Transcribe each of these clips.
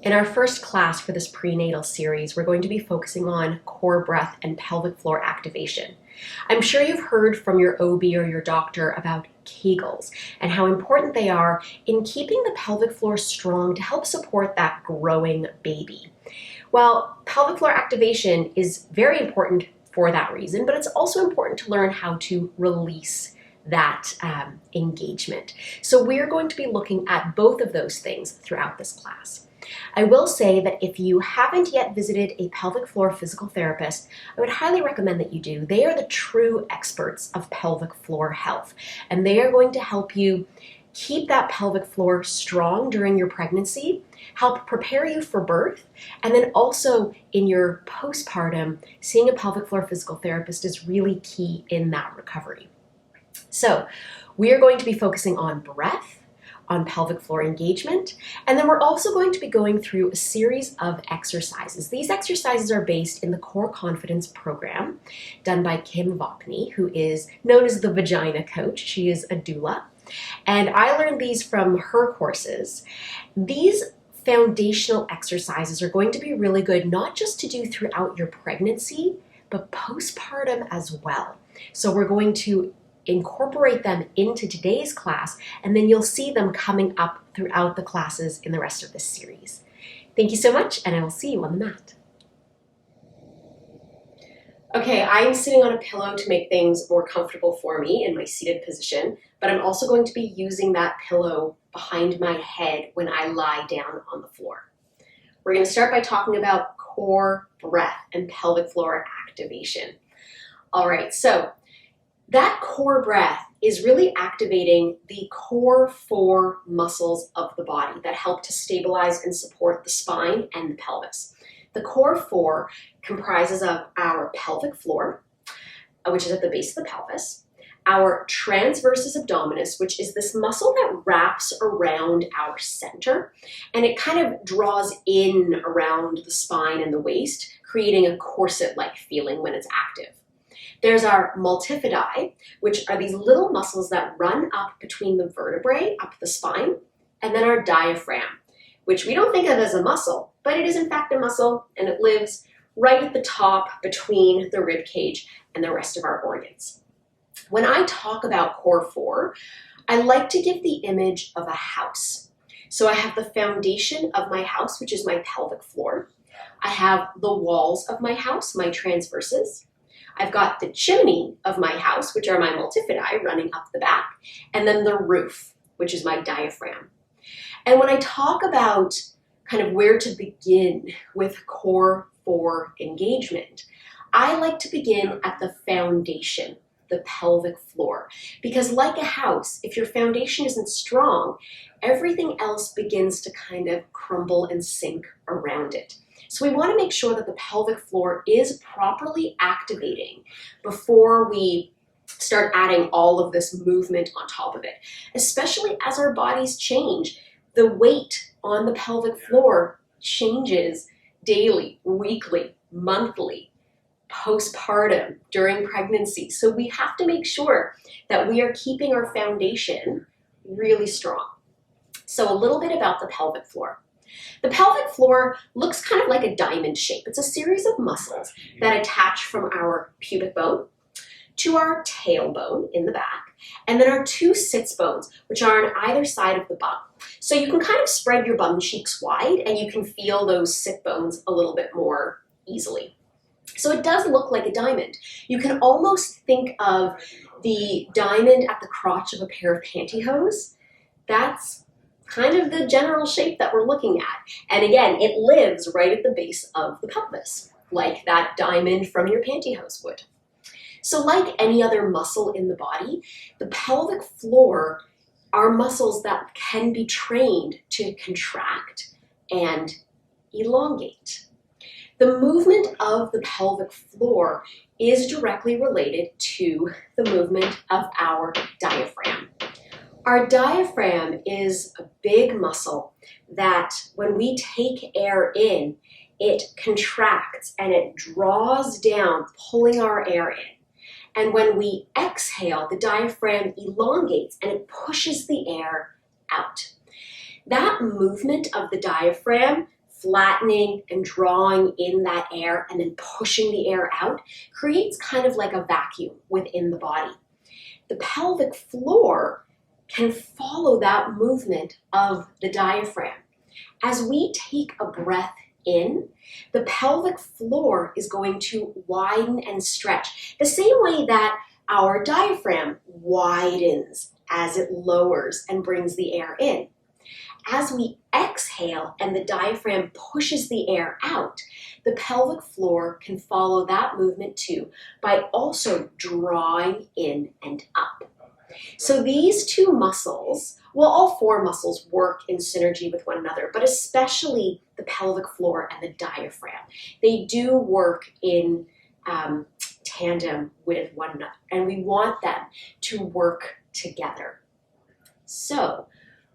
In our first class for this prenatal series, we're going to be focusing on core breath and pelvic floor activation. I'm sure you've heard from your OB or your doctor about Kegels and how important they are in keeping the pelvic floor strong to help support that growing baby. Well, pelvic floor activation is very important for that reason, but it's also important to learn how to release that engagement. So we're going to be looking at both of those things throughout this class. I will say that if you haven't yet visited a pelvic floor physical therapist, I would highly recommend that you do. They are the true experts of pelvic floor health, and they are going to help you keep that pelvic floor strong during your pregnancy, help prepare you for birth, and then also in your postpartum, seeing a pelvic floor physical therapist is really key in that recovery. So we are going to be focusing on breath, on pelvic floor engagement, and then we're also going to be going through a series of exercises. These exercises are based in the Core Confidence program done by Kim Vopney, who is known as the Vagina Coach. She is a doula, and I learned these from her courses. These foundational exercises are going to be really good, not just to do throughout your pregnancy, but postpartum as well. So we're going to incorporate them into today's class, and then you'll see them coming up throughout the classes in the rest of this series. Thank you so much, and I will see you on the mat. Okay, I'm sitting on a pillow to make things more comfortable for me in my seated position, but I'm also going to be using that pillow behind my head when I lie down on the floor. We're going to start by talking about core breath and pelvic floor activation. All right, so that core breath is really activating the core 4 muscles of the body that help to stabilize and support the spine and the pelvis. The core 4 comprises of our pelvic floor, which is at the base of the pelvis, our transversus abdominis, which is this muscle that wraps around our center, and it kind of draws in around the spine and the waist, creating a corset-like feeling when it's active. There's our multifidi, which are these little muscles that run up between the vertebrae, up the spine, and then our diaphragm, which we don't think of as a muscle, but it is in fact a muscle, and it lives right at the top between the rib cage and the rest of our organs. When I talk about core 4, I like to give the image of a house. So I have the foundation of my house, which is my pelvic floor. I have the walls of my house, my transverses. I've got the chimney of my house, which are my multifidi running up the back, and then the roof, which is my diaphragm. And when I talk about kind of where to begin with core 4 engagement, I like to begin at the foundation, the pelvic floor, because like a house, if your foundation isn't strong, everything else begins to kind of crumble and sink around it. So we want to make sure that the pelvic floor is properly activating before we start adding all of this movement on top of it, especially as our bodies change. The weight on the pelvic floor changes daily, weekly, monthly, postpartum, during pregnancy. So we have to make sure that we are keeping our foundation really strong. So a little bit about the pelvic floor. The pelvic floor looks kind of like a diamond shape. It's a series of muscles that attach from our pubic bone to our tailbone in the back, and then our 2 sits bones, which are on either side of the bum. So you can kind of spread your bum cheeks wide, and you can feel those sit bones a little bit more easily. So it does look like a diamond. You can almost think of the diamond at the crotch of a pair of pantyhose. That's kind of the general shape that we're looking at. And again, it lives right at the base of the pelvis, like that diamond from your pantyhose would. So like any other muscle in the body, the pelvic floor are muscles that can be trained to contract and elongate. The movement of the pelvic floor is directly related to the movement of our diaphragm. Our diaphragm is a big muscle that when we take air in, it contracts and it draws down, pulling our air in. And when we exhale, the diaphragm elongates and it pushes the air out. That movement of the diaphragm flattening and drawing in that air and then pushing the air out creates kind of like a vacuum within the body. The pelvic floor can follow that movement of the diaphragm. As we take a breath in, the pelvic floor is going to widen and stretch the same way that our diaphragm widens as it lowers and brings the air in. As we exhale and the diaphragm pushes the air out, the pelvic floor can follow that movement too by also drawing in and up. So these two muscles, well, all four muscles work in synergy with one another, but especially the pelvic floor and the diaphragm. They do work in tandem with one another, and we want them to work together. So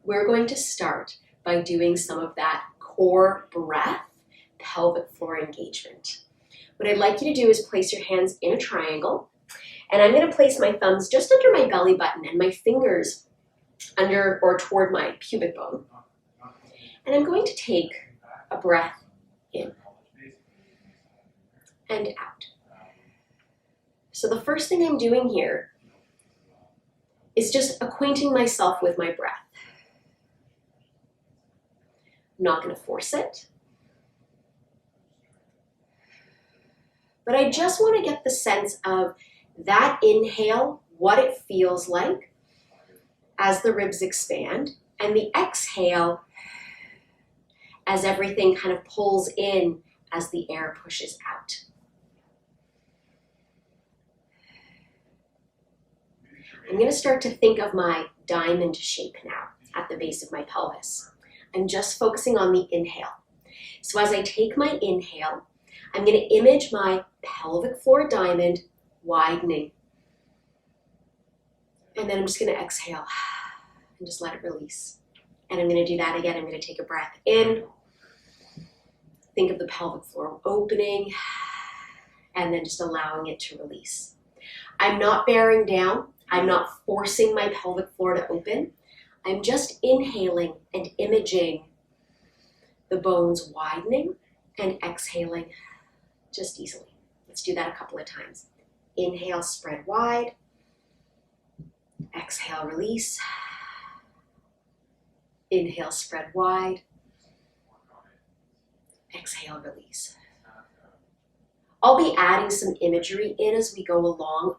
we're going to start by doing some of that core breath, pelvic floor engagement. What I'd like you to do is place your hands in a triangle, and I'm going to place my thumbs just under my belly button and my fingers under or toward my pubic bone. And I'm going to take a breath in and out. So the first thing I'm doing here is just acquainting myself with my breath. I'm not going to force it, but I just want to get the sense of that inhale, what it feels like as the ribs expand, and the exhale as everything kind of pulls in as the air pushes out. I'm going to start to think of my diamond shape now at the base of my pelvis. I'm just focusing on the inhale. So as I take my inhale, I'm going to image my pelvic floor diamond widening. And then I'm just going to exhale and just let it release. And I'm going to do that again. I'm going to take a breath in. Think of the pelvic floor opening and then just allowing it to release. I'm not bearing down. I'm not forcing my pelvic floor to open. I'm just inhaling and imaging the bones widening and exhaling just easily. Let's do that a couple of times. Inhale, spread wide. Exhale, release. Inhale, spread wide. Exhale, release. I'll be adding some imagery in as we go along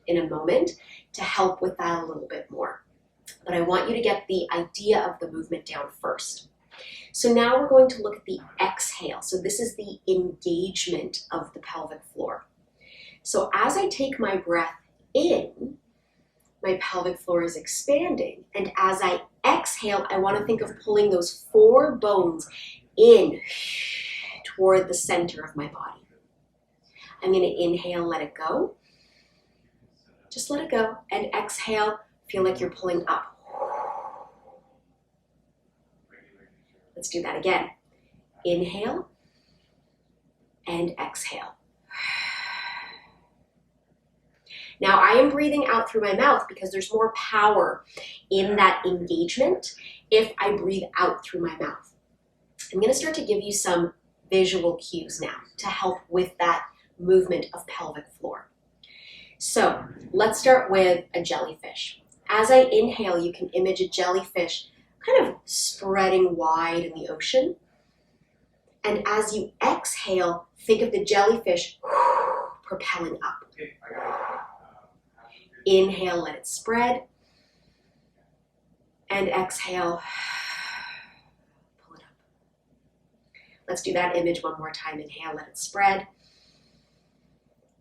in a moment to help with that a little bit more. But I want you to get the idea of the movement down first. So now we're going to look at the exhale. So this is the engagement of the pelvic floor. So as I take my breath in, my pelvic floor is expanding. And as I exhale, I want to think of pulling those four bones in toward the center of my body. I'm going to inhale, let it go. Just let it go. And exhale, feel like you're pulling up. Let's do that again. Inhale and exhale. Now I am breathing out through my mouth because there's more power in that engagement if I breathe out through my mouth. I'm going to start to give you some visual cues now to help with that movement of pelvic floor. So let's start with a jellyfish. As I inhale, you can image a jellyfish kind of spreading wide in the ocean. And as you exhale, think of the jellyfish propelling up. Inhale, let it spread. And exhale, pull it up. Let's do that image one more time. Inhale, let it spread.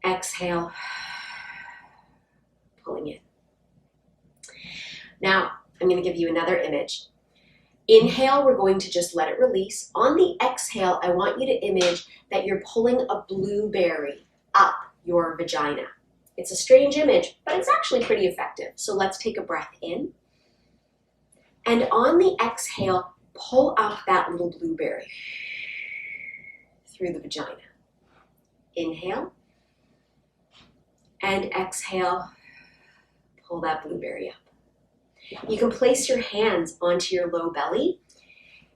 Exhale, pulling in. Now, I'm going to give you another image. Inhale, we're going to just let it release. On the exhale, I want you to image that you're pulling a blueberry up your vagina. It's a strange image, but it's actually pretty effective. So let's take a breath in. And on the exhale, pull up that little blueberry through the vagina. Inhale. And exhale, pull that blueberry up. You can place your hands onto your low belly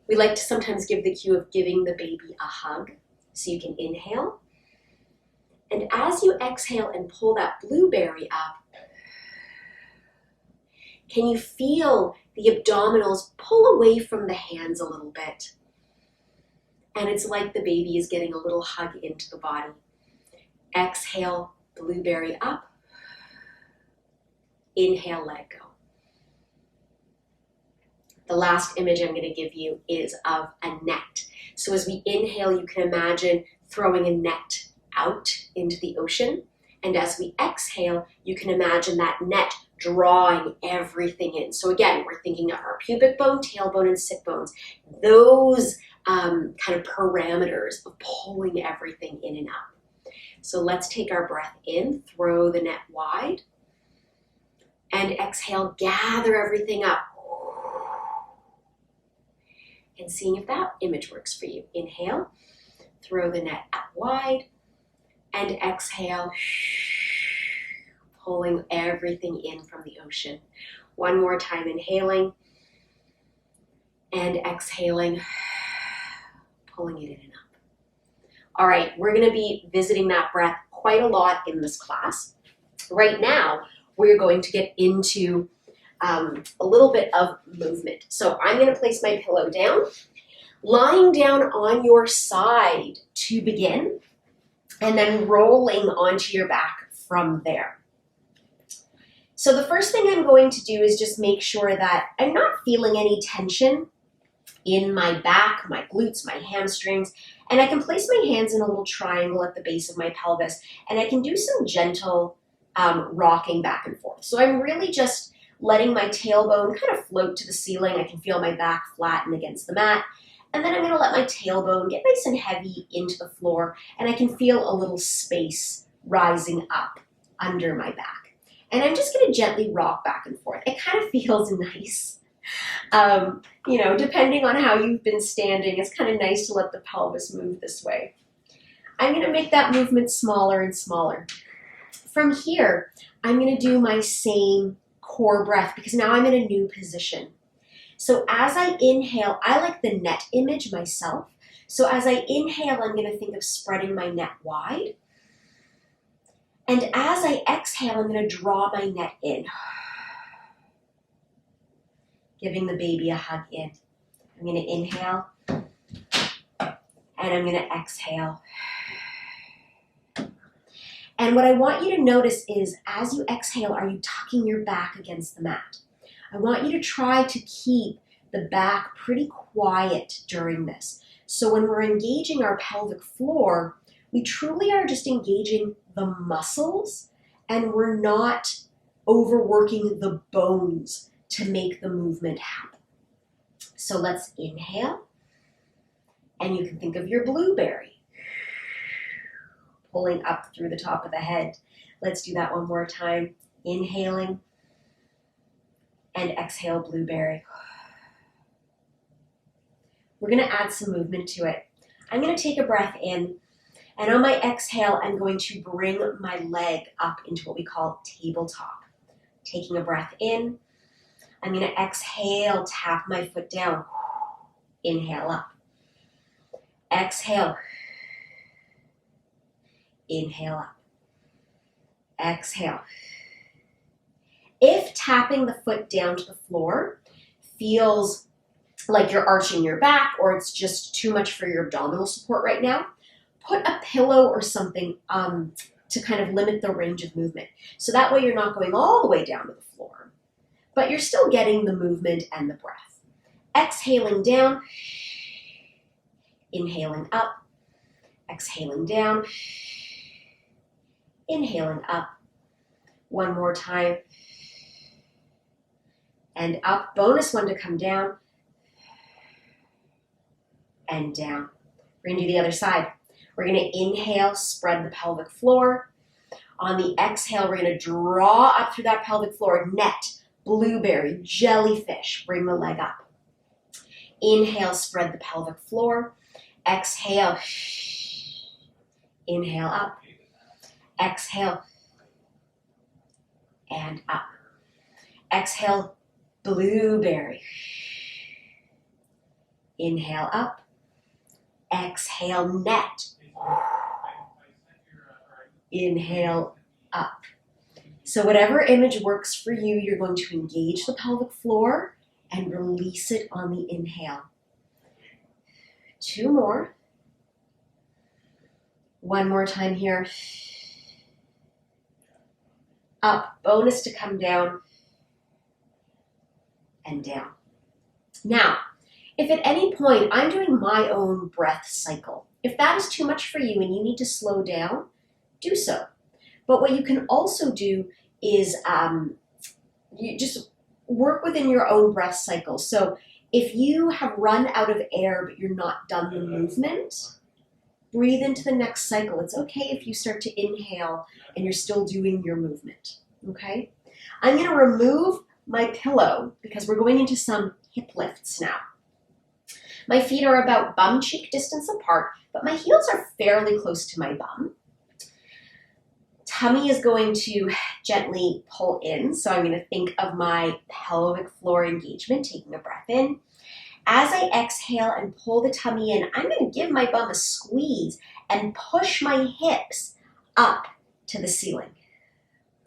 We like to sometimes give the cue of giving the baby a hug. So you can inhale. And as you exhale and pull that blueberry up, can you feel the abdominals pull away from the hands a little bit? And it's like the baby is getting a little hug into the body. Exhale, blueberry up. Inhale, let it go. The last image I'm going to give you is of a net. So as we inhale, you can imagine throwing a net out into the ocean. And as we exhale, you can imagine that net drawing everything in. So again, we're thinking of our pubic bone, tailbone, and sit bones. Those kind of parameters of pulling everything in and up. So let's take our breath in, throw the net wide, and exhale, gather everything up. And seeing if that image works for you. Inhale, throw the net out wide, and exhale, pulling everything in from the ocean. One more time, inhaling, and exhaling, pulling it in and up. All right, we're gonna be visiting that breath quite a lot in this class. Right now, we're going to get into a little bit of movement. So I'm gonna place my pillow down, lying down on your side to begin, and then rolling onto your back from there. So the first thing I'm going to do is just make sure that I'm not feeling any tension in my back, my glutes, my hamstrings, and I can place my hands in a little triangle at the base of my pelvis, and I can do some gentle rocking back and forth. So I'm really just letting my tailbone kind of float to the ceiling. I can feel my back flatten against the mat, and then I'm gonna let my tailbone get nice and heavy into the floor, and I can feel a little space rising up under my back. And I'm just gonna gently rock back and forth. It kind of feels nice. You know, depending on how you've been standing, it's kind of nice to let the pelvis move this way. I'm gonna make that movement smaller and smaller. From here, I'm gonna do my same core breath because now I'm in a new position. So as I inhale, I like the net image myself. So as I inhale, I'm gonna think of spreading my net wide. And as I exhale, I'm gonna draw my net in. Giving the baby a hug in. I'm gonna inhale, and I'm gonna exhale. And what I want you to notice is as you exhale, are you tucking your back against the mat? I want you to try to keep the back pretty quiet during this. So when we're engaging our pelvic floor, we truly are just engaging the muscles and we're not overworking the bones to make the movement happen. So let's inhale, and you can think of your blueberry pulling up through the top of the head. Let's do that one more time. Inhaling, and exhale, blueberry. We're gonna add some movement to it. I'm gonna take a breath in, and on my exhale, I'm going to bring my leg up into what we call tabletop. Taking a breath in, I'm gonna exhale, tap my foot down. Inhale up. Exhale. Inhale up. Exhale. If tapping the foot down to the floor feels like you're arching your back or it's just too much for your abdominal support right now, put a pillow or something to kind of limit the range of movement. So that way you're not going all the way down to the floor, but you're still getting the movement and the breath. Exhaling down, inhaling up, exhaling down, inhaling up. One more time. And up. Bonus one to come down. And down. We're going to do the other side. We're going to inhale, spread the pelvic floor. On the exhale, we're going to draw up through that pelvic floor. Net, blueberry, jellyfish. Bring the leg up. Inhale, spread the pelvic floor. Exhale. Inhale up. Exhale. And up. Exhale, blueberry. Inhale up. Exhale, net. Inhale up. So whatever image works for you, you're going to engage the pelvic floor and release it on the inhale. 2 more. 1 more time here. Up, bonus to come down, and down. Now, if at any point I'm doing my own breath cycle, if that is too much for you and you need to slow down, do so. But what you can also do is you just work within your own breath cycle. So if you have run out of air but you're not done the movement, breathe into the next cycle. It's okay if you start to inhale and you're still doing your movement, okay? I'm gonna remove my pillow because we're going into some hip lifts now. My feet are about bum cheek distance apart, but my heels are fairly close to my bum. Tummy is going to gently pull in, so I'm going to think of my pelvic floor engagement, taking a breath in. As I exhale and pull the tummy in, I'm going to give my bum a squeeze and push my hips up to the ceiling.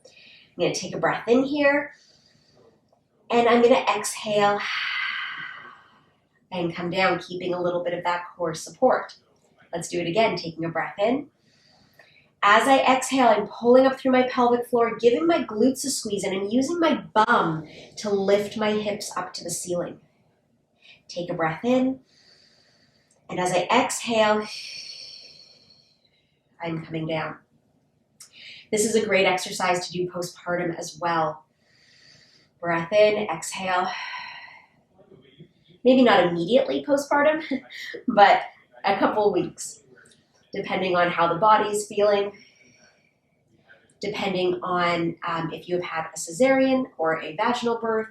I'm going to take a breath in here, and I'm going to exhale and come down, keeping a little bit of that core support. Let's do it again, taking a breath in. As I exhale, I'm pulling up through my pelvic floor, giving my glutes a squeeze, and I'm using my bum to lift my hips up to the ceiling. Take a breath in, and as I exhale, I'm coming down. This is a great exercise to do postpartum as well. Breath in, exhale. Maybe not immediately postpartum, but a couple weeks, depending on how the body is feeling, depending on if you have had a cesarean or a vaginal birth,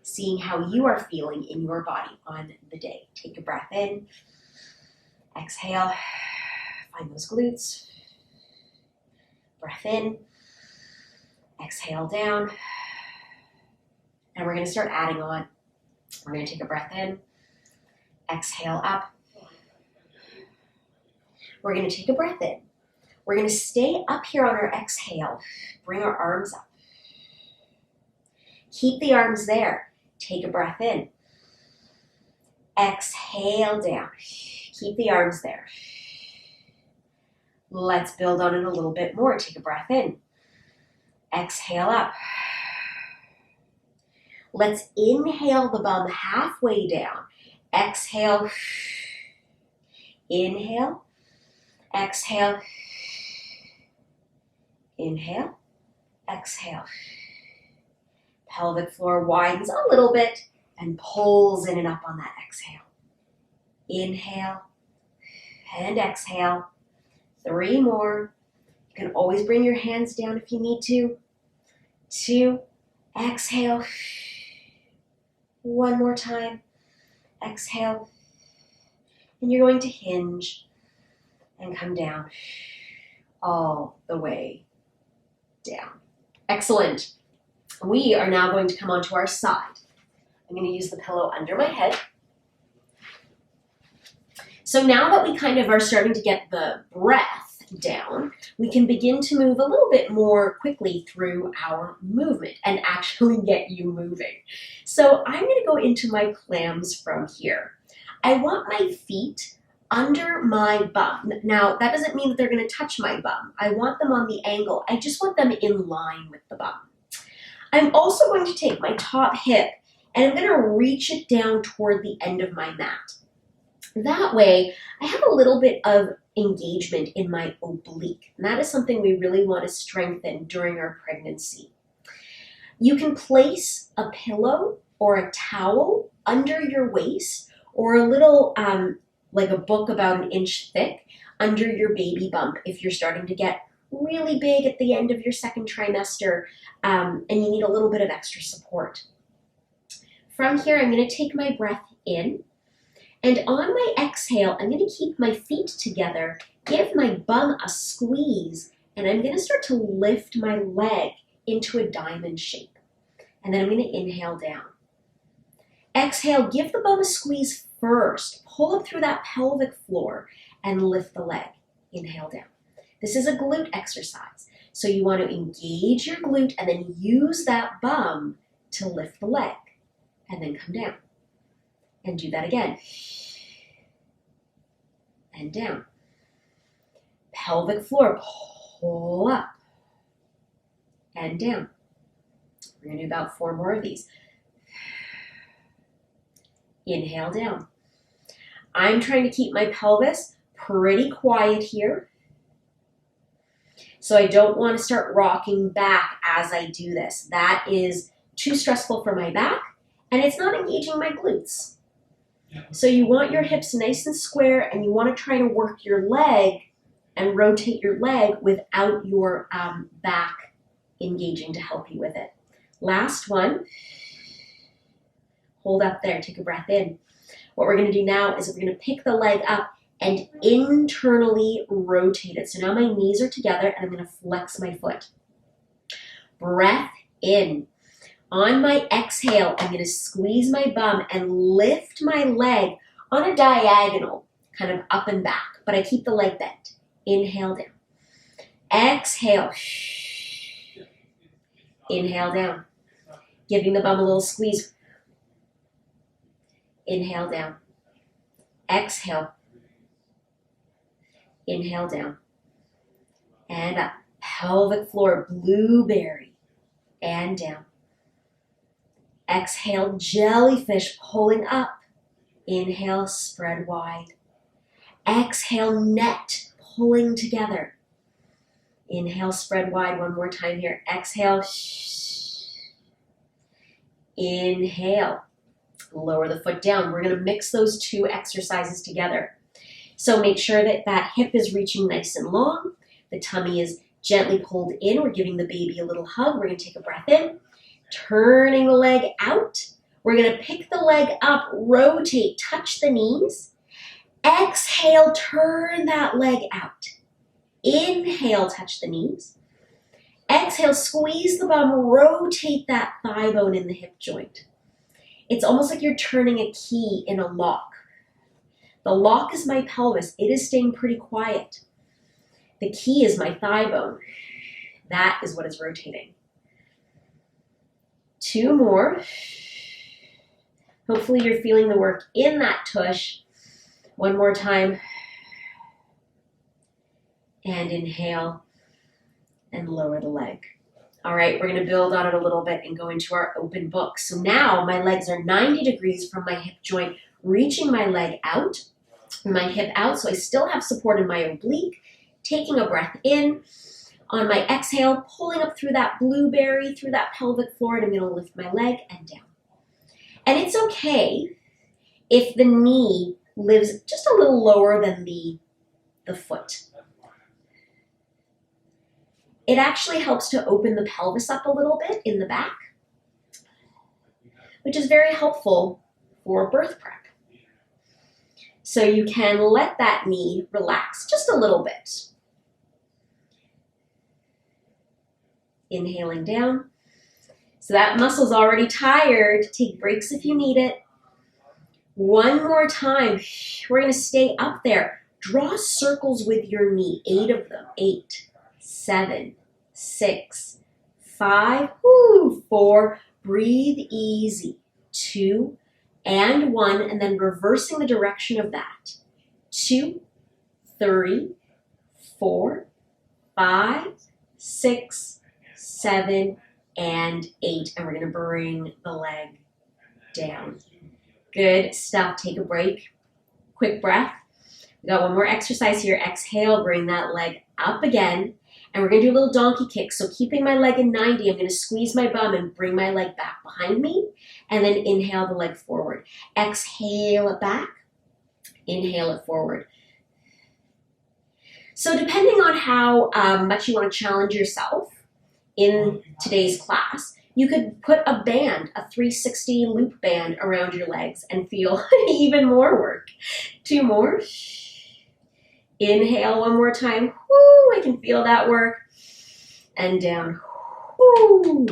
seeing how you are feeling in your body on the day. Take a breath in, exhale, find those glutes, breath in, exhale down, and we're going to start adding on. We're going to take a breath in, exhale up. We're going to take a breath in. We're going to stay up here on our exhale. Bring our arms up. Keep the arms there. Take a breath in. Exhale down. Keep the arms there. Let's build on it a little bit more. Take a breath in. Exhale up. Let's inhale the bum halfway down. Exhale. Inhale. Exhale. Inhale. Exhale. Pelvic floor widens a little bit and pulls in and up on that exhale. Inhale and exhale. 3 more. You can always bring your hands down if you need to. 2. Exhale. 1 more time. Exhale. And you're going to hinge and come down all the way down. Excellent. We are now going to come onto our side. I'm going to use the pillow under my head. So now that we kind of are starting to get the breath down, we can begin to move a little bit more quickly through our movement and actually get you moving. So I'm going to go into my clams from here. I want my feet under my bum. Now, that doesn't mean that they're going to touch my bum. I want them on the angle. I just want them in line with the bum. I'm also going to take my top hip and I'm going to reach it down toward the end of my mat. That way, I have a little bit of engagement in my oblique. And that is something we really want to strengthen during our pregnancy. You can place a pillow or a towel under your waist or a little, like a book about 1 inch thick under your baby bump if you're starting to get really big at the end of your 2nd trimester and you need a little bit of extra support. From here, I'm going to take my breath in, and on my exhale, I'm going to keep my feet together, give my bum a squeeze, and I'm going to start to lift my leg into a diamond shape. And then I'm going to inhale down. Exhale, give the bum a squeeze first, pull up through that pelvic floor and lift the leg. Inhale down. This is a glute exercise. So you want to engage your glute and then use that bum to lift the leg. And then come down. And do that again. And down. Pelvic floor, pull up. And down. We're going to do about 4 more of these. Inhale down. I'm trying to keep my pelvis pretty quiet here. So I don't want to start rocking back as I do this. That is too stressful for my back, and it's not engaging my glutes. So you want your hips nice and square, and you want to try to work your leg and rotate your leg without your back engaging to help you with it. Last one. Hold up there, take a breath in. What we're going to do now is we're going to pick the leg up and internally rotate it. So now my knees are together and I'm going to flex my foot. Breath in. On my exhale, I'm going to squeeze my bum and lift my leg on a diagonal, kind of up and back, but I keep the leg bent. Inhale down. Exhale. Inhale down. Giving the bum a little squeeze. Inhale down. Exhale. Inhale down. And up. Pelvic floor, blueberry. And down. Exhale, jellyfish, pulling up. Inhale, spread wide. Exhale, net, pulling together. Inhale, spread wide. One more time here. Exhale. Inhale. Lower the foot down. We're going to mix those 2 exercises together. So make sure that that hip is reaching nice and long. The tummy is gently pulled in. We're giving the baby a little hug. We're going to take a breath in. Turning the leg out. We're going to pick the leg up, rotate, touch the knees. Exhale, turn that leg out. Inhale, touch the knees. Exhale, squeeze the bum, rotate that thigh bone in the hip joint. It's almost like you're turning a key in a lock. The lock is my pelvis. It is staying pretty quiet. The key is my thigh bone. That is what is rotating. 2 more. Hopefully you're feeling the work in that tush. One more time. And inhale and lower the leg. All right, we're going to build on it a little bit and go into our open book. So now my legs are 90 degrees from my hip joint, reaching my leg out, my hip out, so I still have support in my oblique. Taking a breath in. On my exhale, pulling up through that blueberry, through that pelvic floor, and I'm going to lift my leg and down. And it's okay if the knee lives just a little lower than the foot. It actually helps to open the pelvis up a little bit in the back, which is very helpful for birth prep. So you can let that knee relax just a little bit. Inhaling down. So that muscle's already tired. Take breaks if you need it. One more time. We're going to stay up there. Draw circles with your knee. 8 of them. 8, 7, 6, 5, 4. Breathe easy. 2 and 1, and then reversing the direction of that. 2, 3, 4, 5, 6, 7, and 8. And we're going to bring the leg down. Good stuff. Take a break. Quick breath. We got one more exercise here. Exhale, bring that leg up again. And we're going to do a little donkey kick. So keeping my leg in 90, I'm going to squeeze my bum and bring my leg back behind me. And then inhale the leg forward. Exhale it back. Inhale it forward. So depending on how much you want to challenge yourself in today's class, you could put a band, a 360 loop band around your legs and feel even more work. 2 more. Inhale one more time. Woo, I can feel that work. And down. Woo.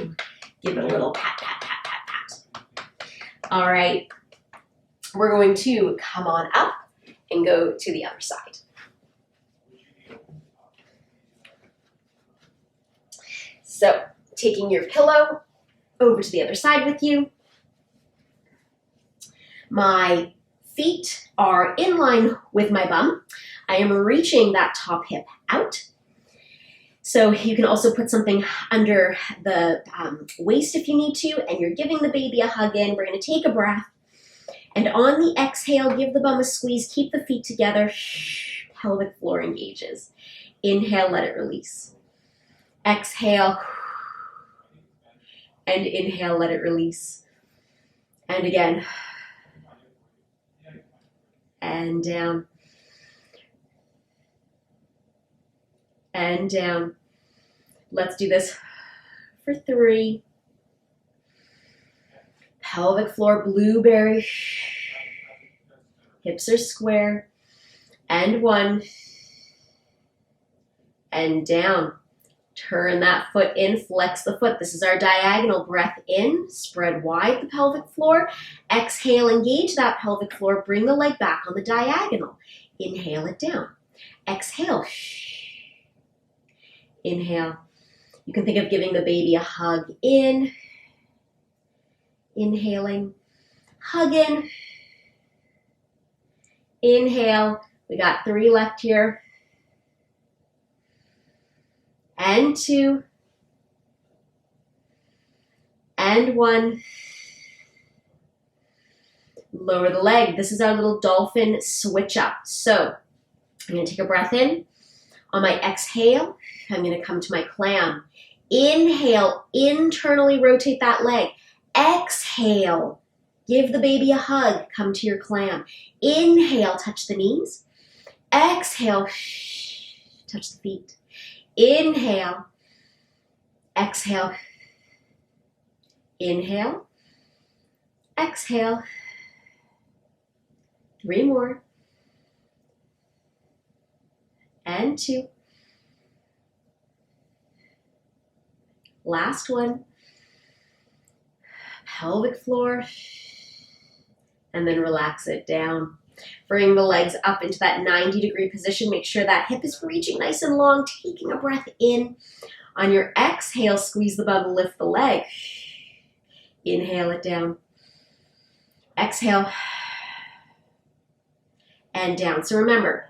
Give it a little pat, pat, pat, pat, pat. All right. we're going to come on up and go to the other side. So taking your pillow over to the other side with you. My feet are in line with my bum. I am reaching that top hip out. So you can also put something under the waist if you need to, and you're giving the baby a hug in. We're going to take a breath. And on the exhale, give the bum a squeeze, keep the feet together. Pelvic floor engages. Inhale, let it release. Exhale. And inhale, let it release. And again. And down. And down. Let's do this for 3. Pelvic floor, blueberry. Hips are square. And 1. And down. Turn that foot in, flex the foot. This is our diagonal. Breath in, spread wide the pelvic floor. Exhale, engage that pelvic floor. Bring the leg back on the diagonal. Inhale it down. Exhale. Inhale. You can think of giving the baby a hug in. Inhaling. Hug in. Inhale. We got 3 left here. And 2. And 1. Lower the leg. This is our little dolphin switch up. So I'm going to take a breath in. On my exhale, I'm going to come to my clam. Inhale, internally rotate that leg. Exhale, give the baby a hug. Come to your clam. Inhale, touch the knees. Exhale, touch the feet. Inhale, exhale, inhale, exhale. 3 more. And 2. Last one. Pelvic floor. And then relax it down. Bring the legs up into that 90-degree position. Make sure that hip is reaching nice and long. Taking a breath in. On your exhale, squeeze the bum, lift the leg. Inhale it down. Exhale. And down. So remember,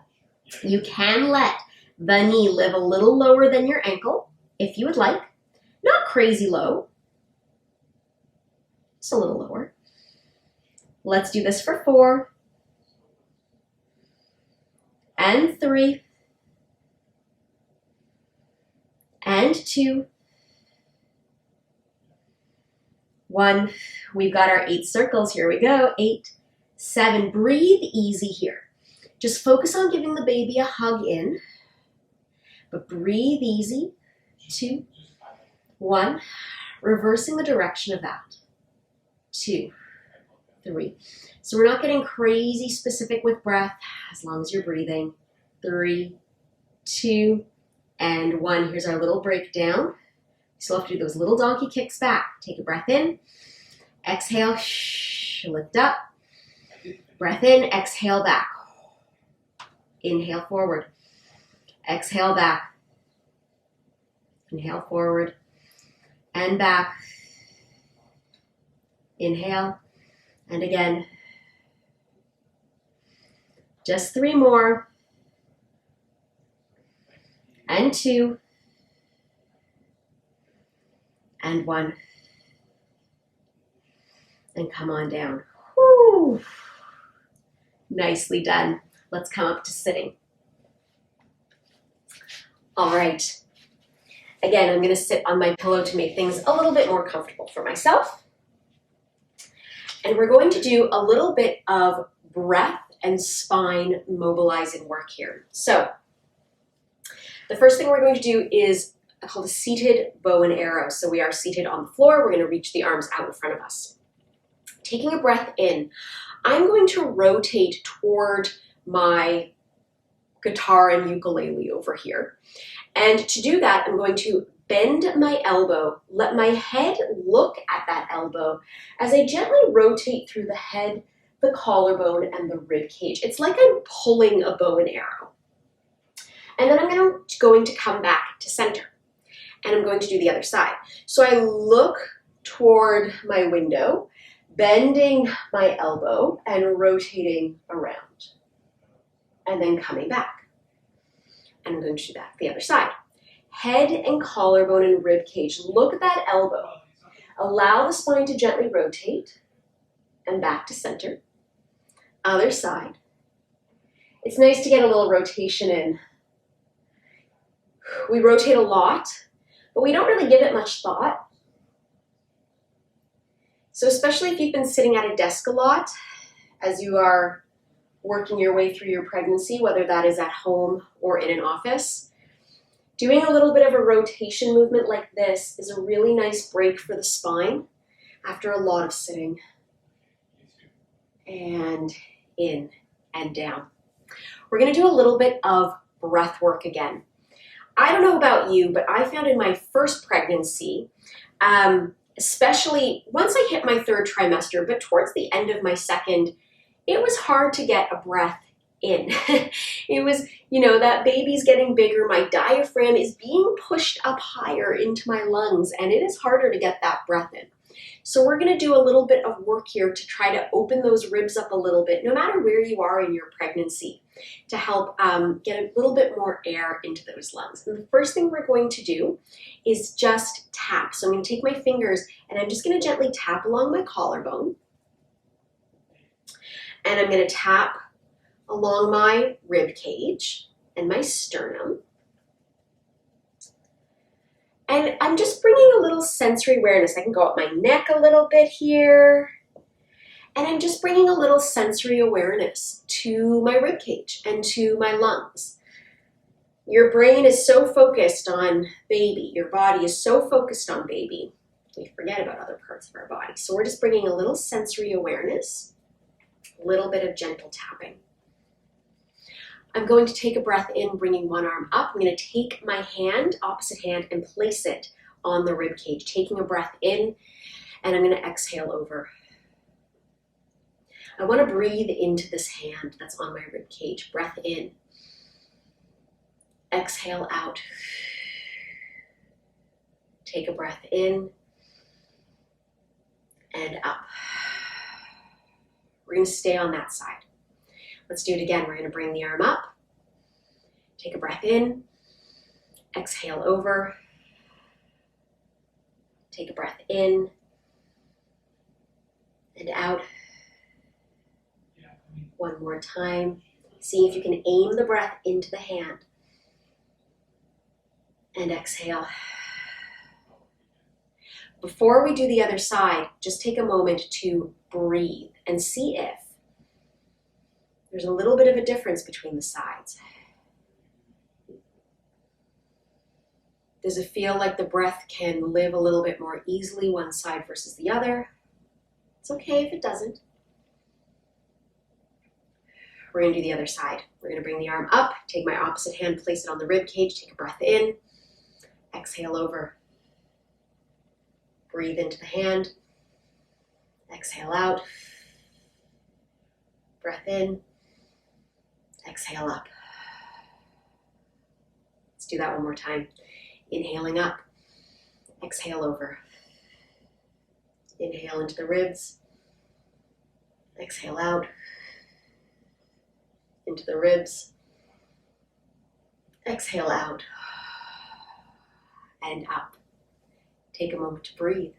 you can let the knee live a little lower than your ankle, if you would like. Not crazy low. Just a little lower. Let's do this for 4. And 3. And 2. 1. We've got our 8 circles. Here we go. 8, 7. Breathe easy here. Just focus on giving the baby a hug in. But breathe easy. 2, 1. Reversing the direction of that. 2, 3. So we're not getting crazy specific with breath as long as you're breathing. 3, 2, and 1. Here's our little breakdown. You still have to do those little donkey kicks back. Take a breath in. Exhale. Lift up. Breath in. Exhale back. Inhale forward. Exhale back. Inhale forward. And back. Inhale. And again. Just 3 more. And 2. And 1. And come on down. Whew. Nicely done. Let's come up to sitting. All right. Again, I'm going to sit on my pillow to make things a little bit more comfortable for myself. And we're going to do a little bit of breath and spine mobilizing work here. So the first thing we're going to do is called a seated bow and arrow. So we are seated on the floor. We're going to reach the arms out in front of us. Taking a breath in, I'm going to rotate toward my guitar and ukulele over here. And to do that, I'm going to bend my elbow, let my head look at that elbow as I gently rotate through the head, the collarbone and the rib cage. It's like I'm pulling a bow and arrow. And then I'm going to come back to center. And I'm going to do the other side. So I look toward my window, bending my elbow and rotating around. And then coming back. And I'm going to do that the other side. Head and collarbone and rib cage. Look at that elbow. Allow the spine to gently rotate and back to center. Other side. It's nice to get a little rotation in. We rotate a lot, but we don't really give it much thought. So especially if you've been sitting at a desk a lot as you are working your way through your pregnancy, whether that is at home or in an office, doing a little bit of a rotation movement like this is a really nice break for the spine after a lot of sitting. And in and down. We're going to do a little bit of breath work again. I don't know about you, but I found in my first pregnancy, especially once I hit my third trimester, but towards the end of my second, it was hard to get a breath in. It was, that baby's getting bigger, my diaphragm is being pushed up higher into my lungs, and it is harder to get that breath in. So we're going to do a little bit of work here to try to open those ribs up a little bit, no matter where you are in your pregnancy, to help get a little bit more air into those lungs. And the first thing we're going to do is just tap. So I'm going to take my fingers and I'm just going to gently tap along my collarbone. And I'm going to tap along my rib cage and my sternum. And I'm just bringing a little sensory awareness. I can go up my neck a little bit here. And I'm just bringing a little sensory awareness to my rib cage and to my lungs. Your brain is so focused on baby. Your body is so focused on baby. We forget about other parts of our body. So we're just bringing a little sensory awareness, a little bit of gentle tapping. I'm going to take a breath in, bringing one arm up. I'm going to take my hand, opposite hand, and place it on the rib cage, taking a breath in, and I'm going to exhale over. I want to breathe into this hand that's on my rib cage. Breath in. Exhale out. Take a breath in and up. We're going to stay on that side. Let's do it again. We're going to bring the arm up. Take a breath in. Exhale over. Take a breath in and out. One more time. See if you can aim the breath into the hand. And exhale. Before we do the other side, just take a moment to breathe and see if there's a little bit of a difference between the sides. Does it feel like the breath can live a little bit more easily one side versus the other? It's okay if it doesn't. We're going to do the other side. We're going to bring the arm up, take my opposite hand, place it on the rib cage, take a breath in, exhale over. Breathe into the hand, exhale out. Breath in, exhale up. Let's do that one more time. Inhaling up, exhale over. Inhale into the ribs, exhale out. Into the ribs, exhale out, and up. Take a moment to breathe.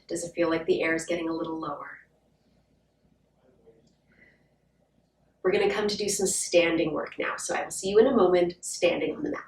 Does it feel like the air is getting a little lower? We're going to come to do some standing work now, so I will see you in a moment standing on the mat.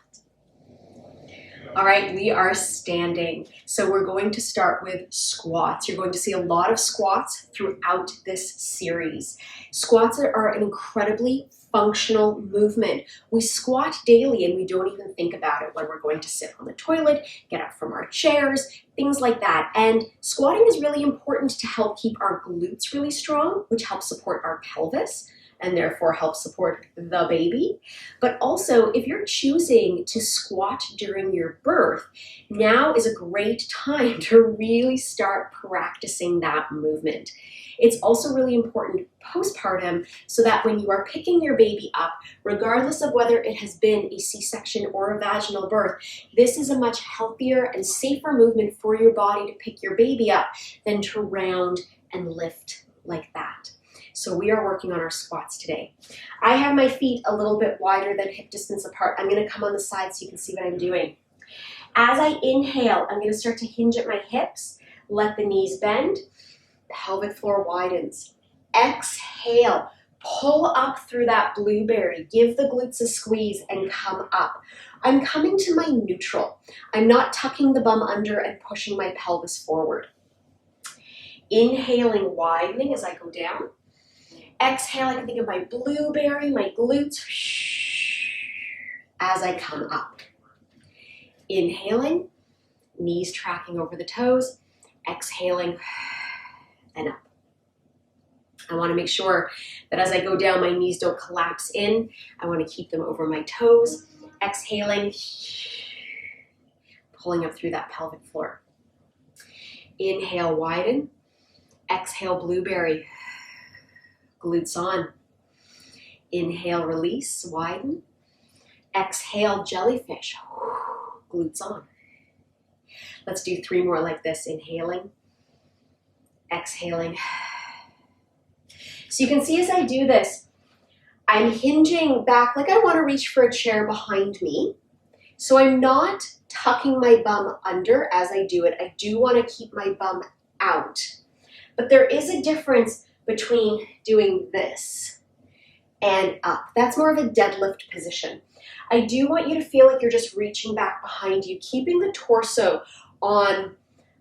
All right, we are standing. So we're going to start with squats. You're going to see a lot of squats throughout this series. Squats are an incredibly functional movement. We squat daily and we don't even think about it when we're going to sit on the toilet, get up from our chairs, things like that. And squatting is really important to help keep our glutes really strong, which helps support our pelvis, and therefore help support the baby. But also, if you're choosing to squat during your birth, now is a great time to really start practicing that movement. It's also really important postpartum so that when you are picking your baby up, regardless of whether it has been a C-section or a vaginal birth, this is a much healthier and safer movement for your body to pick your baby up than to round and lift like that. So we are working on our squats today. I have my feet a little bit wider than hip distance apart. I'm going to come on the side so you can see what I'm doing. As I inhale, I'm going to start to hinge at my hips, let the knees bend. Pelvic floor widens. Exhale, pull up through that blueberry. Give the glutes a squeeze and come up. I'm coming to my neutral. I'm not tucking the bum under and pushing my pelvis forward. Inhaling, widening as I go down. Exhale, I can think of my blueberry, my glutes, as I come up. Inhaling, knees tracking over the toes. Exhaling, and up. I want to make sure that as I go down, my knees don't collapse in. I want to keep them over my toes. Exhaling, pulling up through that pelvic floor. Inhale, widen. Exhale, blueberry. Glutes on. Inhale, release, widen. Exhale, jellyfish. Glutes on. Let's do 3 more like this. Inhaling. Exhaling. So you can see as I do this, I'm hinging back like I want to reach for a chair behind me. So I'm not tucking my bum under as I do it. I do want to keep my bum out. But there is a difference between doing this and up. That's more of a deadlift position. I do want you to feel like you're just reaching back behind you, keeping the torso on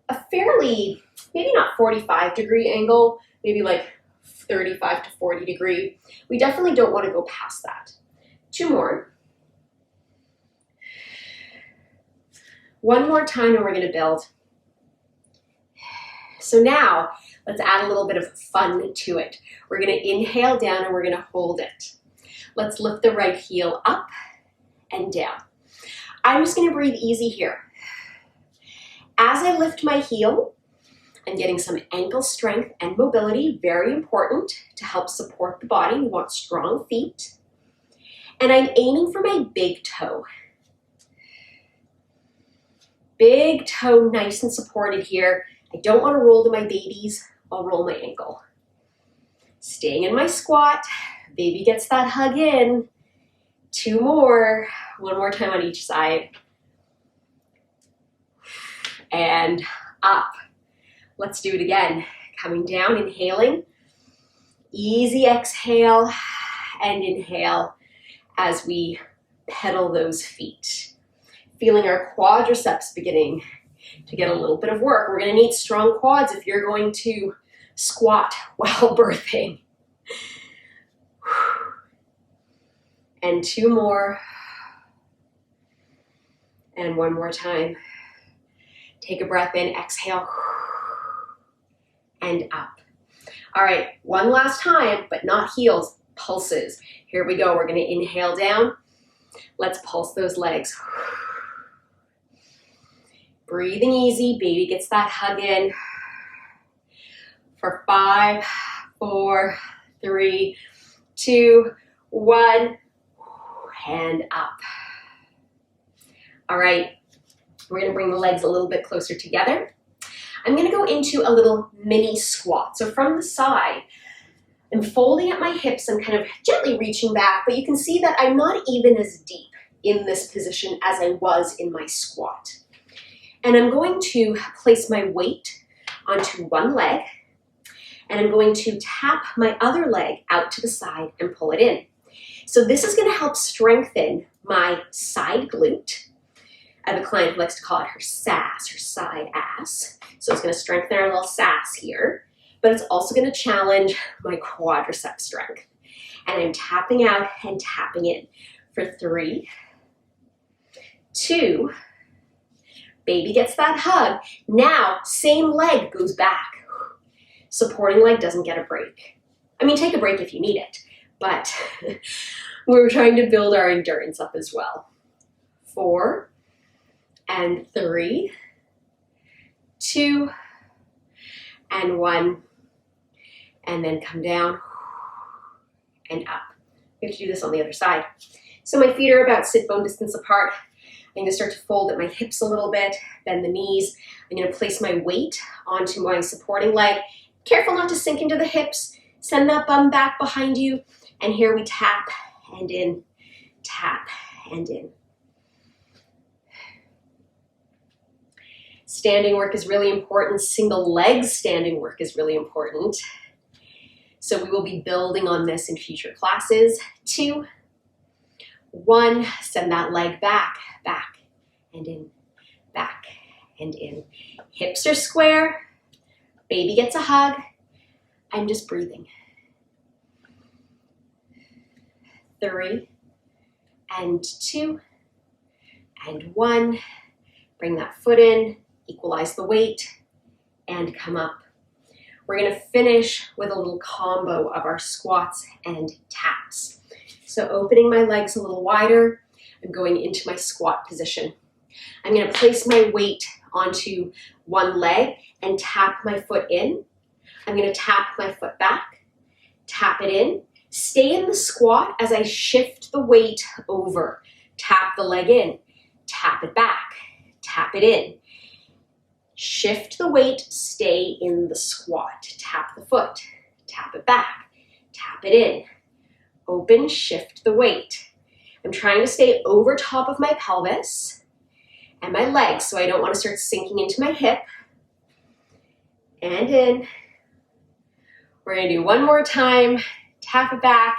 a fairly, maybe not 45-degree angle, maybe like 35 to 40 degree. We definitely don't want to go past that. 2 more. 1 more time and we're going to build. So now let's add a little bit of fun to it. We're going to inhale down and we're going to hold it. Let's lift the right heel up and down. I'm just going to breathe easy here. As I lift my heel, I'm getting some ankle strength and mobility, very important to help support the body. We want strong feet. And I'm aiming for my big toe. Big toe, nice and supported here. I don't want to roll to my babies. I'll roll my ankle. Staying in my squat. Baby gets that hug in. 2 more. 1 more time on each side. And up. Let's do it again. Coming down, inhaling. Easy exhale and inhale as we pedal those feet. Feeling our quadriceps beginning to get a little bit of work. We're going to need strong quads if you're going to squat while birthing. And 2 more. And 1 more time. Take a breath in, exhale, and up. All right, 1 last time, but not heels, pulses. Here we go, we're gonna inhale down. Let's pulse those legs. Breathing easy, baby gets that hug in. For 5, 4, 3, 2, 1, and up. All right, we're gonna bring the legs a little bit closer together. I'm gonna go into a little mini squat. So from the side, I'm folding at my hips, I'm kind of gently reaching back, but you can see that I'm not even as deep in this position as I was in my squat. And I'm going to place my weight onto one leg, and I'm going to tap my other leg out to the side and pull it in. So this is gonna help strengthen my side glute. I have a client who likes to call it her sass, her side ass. So it's gonna strengthen our little sass here, but it's also gonna challenge my quadricep strength. And I'm tapping out and tapping in for 3, 2, baby gets that hug. Now, same leg goes back. Supporting leg doesn't get a break. I mean, take a break if you need it, but we're trying to build our endurance up as well. 4 and 3, 2 and 1, and then come down and up. We have to do this on the other side. So my feet are about sit bone distance apart. I'm going to start to fold at my hips a little bit, bend the knees. I'm going to place my weight onto my supporting leg. Careful not to sink into the hips. Send that bum back behind you. And here we tap and in, tap and in. Standing work is really important. Single leg standing work is really important. So we will be building on this in future classes. 2, 1, send that leg back, back and in, back and in. Hips are square, baby gets a hug. I'm just breathing. 3 and 2 and 1. Bring that foot in, equalize the weight, and come up. We're going to finish with a little combo of our squats and taps. So opening my legs a little wider, I'm going into my squat position. I'm going to place my weight onto one leg and tap my foot in. I'm going to tap my foot back, tap it in. Stay in the squat as I shift the weight over. Tap the leg in, tap it back, tap it in. Shift the weight, stay in the squat. Tap the foot, tap it back, tap it in. Open, shift the weight. I'm trying to stay over top of my pelvis and my legs, so I don't want to start sinking into my hip. And in. We're going to do one more time. Tap it back,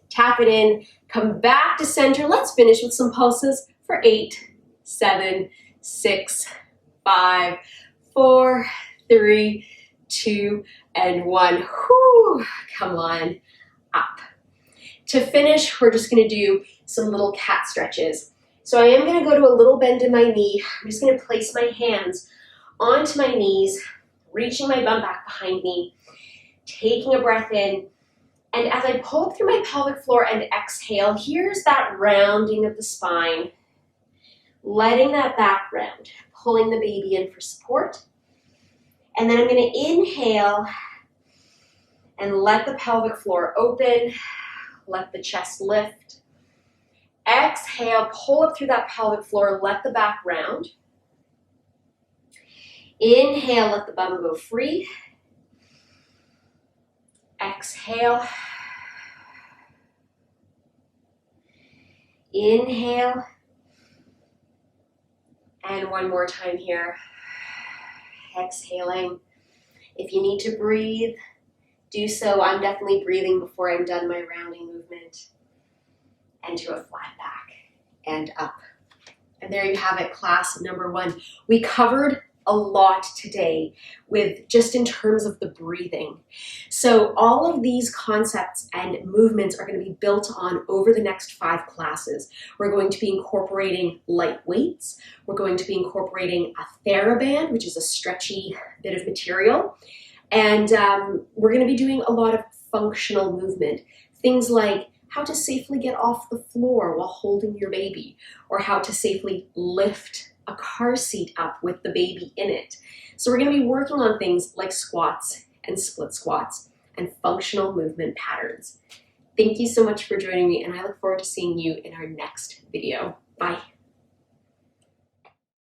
tap it in, come back to center. Let's finish with some pulses for 8, 7, 6, 5, 4, 3, 2, and 1. Whew, come on, up. To finish, we're just going to do some little cat stretches. So I am going to go to a little bend in my knee. I'm just going to place my hands onto my knees, reaching my bum back behind me, taking a breath in. And as I pull up through my pelvic floor and exhale, here's that rounding of the spine, letting that back round, pulling the baby in for support. And then I'm going to inhale and let the pelvic floor open, let the chest lift. Exhale, pull up through that pelvic floor, let the back round. Inhale, let the bum go free. Exhale. Inhale. And one more time here. Exhaling. If you need to breathe, do so. I'm definitely breathing before I'm done my rounding movement. And to a flat back and up. And there you have it, class number 1. We covered a lot today with just in terms of the breathing. So all of these concepts and movements are going to be built on over the next 5 classes. We're going to be incorporating light weights. We're going to be incorporating a TheraBand, which is a stretchy bit of material. And we're going to be doing a lot of functional movement. Things like how to safely get off the floor while holding your baby, or how to safely lift a car seat up with the baby in it. So we're going to be working on things like squats and split squats and functional movement patterns. Thank you so much for joining me, and I look forward to seeing you in our next video. Bye.